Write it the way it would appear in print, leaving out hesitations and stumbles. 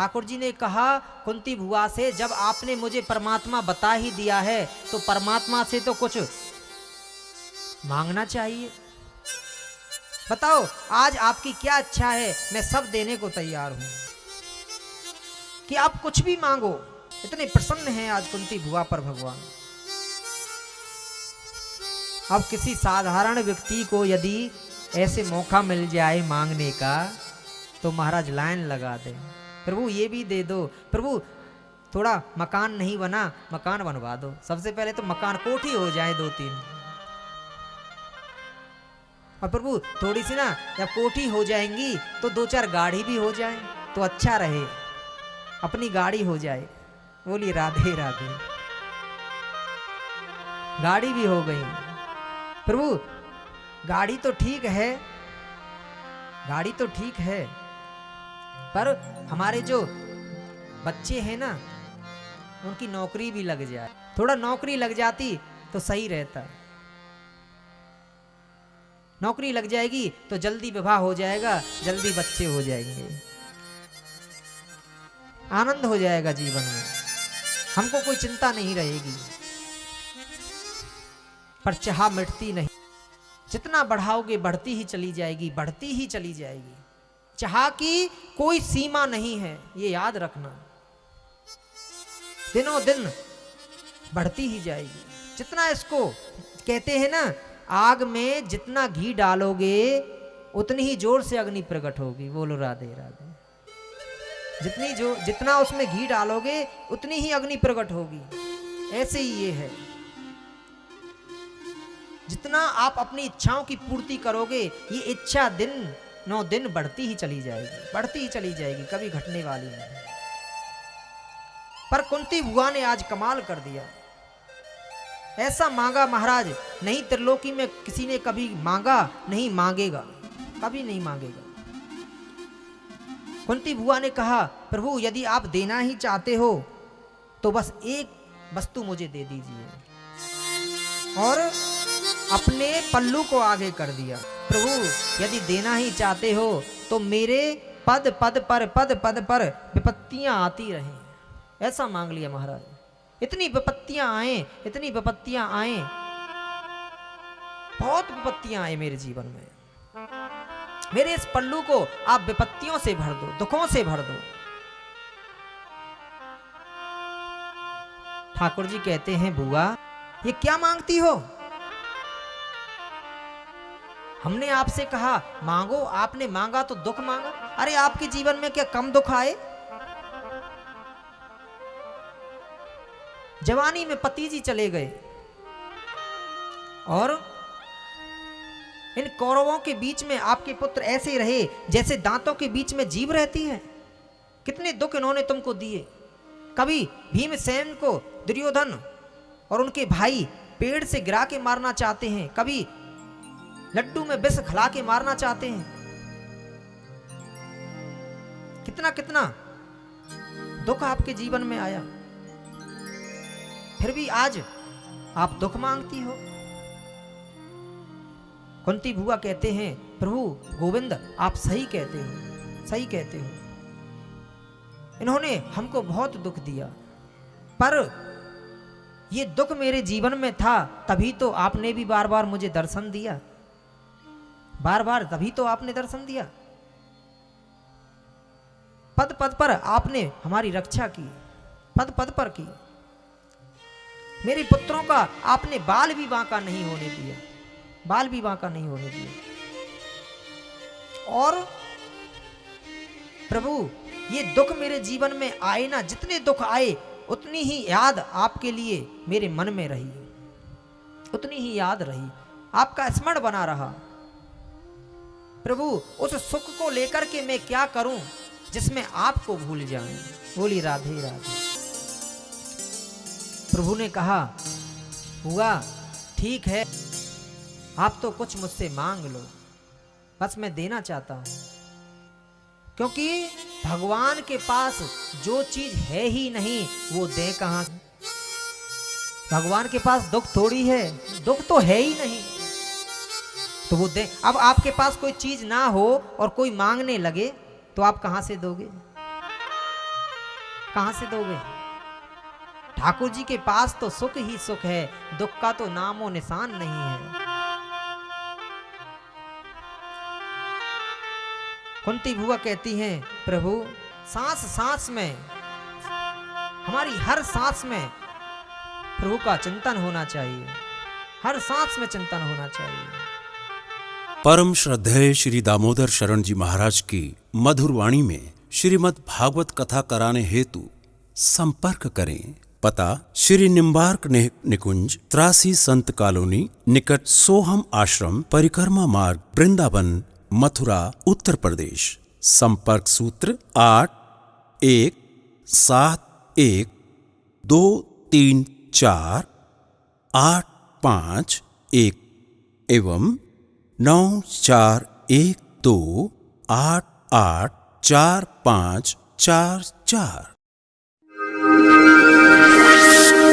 ठाकुर जी ने कहा कुंती भुआ से, जब आपने मुझे परमात्मा बता ही दिया है तो परमात्मा से तो कुछ मांगना चाहिए। बताओ आज आपकी क्या इच्छा है, मैं सब देने को तैयार हूं कि आप कुछ भी मांगो। इतने प्रसन्न हैं आज कुंती भुआ पर भगवान। अब किसी साधारण व्यक्ति को यदि ऐसे मौका मिल जाए मांगने का तो महाराज लाइन लगा दे, प्रभु ये भी दे दो, प्रभु थोड़ा मकान नहीं बना, मकान बनवा दो। सबसे पहले तो मकान कोठी हो जाए 2-3, और प्रभु थोड़ी सी ना जब कोठी हो जाएंगी तो 2-4 गाड़ी भी हो जाए तो अच्छा रहे, अपनी गाड़ी हो जाए। बोली राधे राधे। गाड़ी भी हो गई। प्रभु गाड़ी तो ठीक है, गाड़ी तो ठीक है, पर हमारे जो बच्चे हैं ना उनकी नौकरी भी लग जाए, थोड़ा नौकरी लग जाती तो सही रहता। नौकरी लग जाएगी तो जल्दी विवाह हो जाएगा, जल्दी बच्चे हो जाएंगे, आनंद हो जाएगा जीवन में, हमको कोई चिंता नहीं रहेगी। पर चाह मिटती नहीं, जितना बढ़ाओगे बढ़ती ही चली जाएगी, बढ़ती ही चली जाएगी। चाह की कोई सीमा नहीं है, ये याद रखना, दिनों दिन बढ़ती ही जाएगी। जितना इसको कहते हैं ना, आग में जितना घी डालोगे उतनी ही जोर से अग्नि प्रकट होगी। बोलो राधे राधे। जितना उसमें घी डालोगे उतनी ही अग्नि प्रकट होगी। ऐसे ही ये है, जितना आप अपनी इच्छाओं की पूर्ति करोगे ये इच्छा दिन बढ़ती ही चली जाएगी, बढ़ती ही चली जाएगी, कभी घटने वाली नहीं। पर कुंती भुआ ने आज कमाल कर दिया। ऐसा मांगा महाराज नहीं त्रिलोकी में किसी ने कभी मांगा, नहीं मांगेगा, कभी नहीं मांगेगा। कुंती भुआ ने कहा प्रभु यदि आप देना ही चाहते हो तो बस एक वस्तु मुझे दे दीजिए, और अपने पल्लू को आगे कर दिया। प्रभु यदि देना ही चाहते हो तो मेरे पद पर विपत्तियां आती रहें, ऐसा मांग लिया महाराज। इतनी विपत्तियां आए, इतनी विपत्तियां आए, बहुत विपत्तियां आए मेरे जीवन में। मेरे इस पल्लू को आप विपत्तियों से भर दो, दुखों से भर दो। ठाकुर जी कहते हैं बुआ ये क्या मांगती हो? हमने आपसे कहा मांगो, आपने मांगा तो दुख मांगा। अरे आपके जीवन में क्या कम दुख आए? जवानी में पति जी चले गए और इन कौरवों के बीच में आपके पुत्र ऐसे रहे जैसे दांतों के बीच में जीभ रहती है। कितने दुख इन्होंने तुमको दिए। कभी भीमसेन को दुर्योधन और उनके भाई पेड़ से गिरा के मारना चाहते हैं, कभी लड्डू में विष खिला के मारना चाहते हैं। कितना कितना दुख आपके जीवन में आया, फिर भी आज आप दुख मांगती हो। कुंती भुआ कहते हैं प्रभु गोविंद आप सही कहते हो, सही कहते हो। इन्होंने हमको बहुत दुख दिया, पर ये दुख मेरे जीवन में था तभी तो आपने भी बार बार मुझे दर्शन दिया, बार बार तभी तो आपने दर्शन दिया। पद पद पर आपने हमारी रक्षा की, पद पद पर की। मेरे पुत्रों का आपने बाल भी बांका नहीं होने दिया, बाल भी बांका नहीं होने दिया। और प्रभु ये दुख मेरे जीवन में आए ना, जितने दुख आए उतनी ही याद आपके लिए मेरे मन में रही, उतनी ही याद रही, आपका स्मरण बना रहा। प्रभु उस सुख को लेकर के मैं क्या करूं जिसमें आपको भूल जाऊं। बोली राधे राधे। प्रभु ने कहा हुआ ठीक है, आप तो कुछ मुझसे मांग लो, बस मैं देना चाहता हूं। क्योंकि भगवान के पास जो चीज है ही नहीं वो दे कहां। भगवान के पास दुख थोड़ी है, दुख तो है ही नहीं तो वो दे। अब आपके पास कोई चीज ना हो और कोई मांगने लगे तो आप कहां से दोगे? कहां से दोगे? ठाकुर जी के पास तो सुख ही सुख है, दुख का तो नामो निशान नहीं है। कुंती बुआ कहती हैं, प्रभु सांस सांस में, हमारी हर सांस में प्रभु का चिंतन होना चाहिए, हर सांस में चिंतन होना चाहिए। परम श्रद्धेय श्री दामोदर शरण जी महाराज की मधुर वाणी में श्रीमद् भागवत कथा कराने हेतु संपर्क करें। पता श्री निम्बार्क निकुंज 83 संत कॉलोनी निकट सोहम आश्रम परिक्रमा मार्ग वृंदावन मथुरा उत्तर प्रदेश। संपर्क सूत्र 8171234851 एवं 9412884544।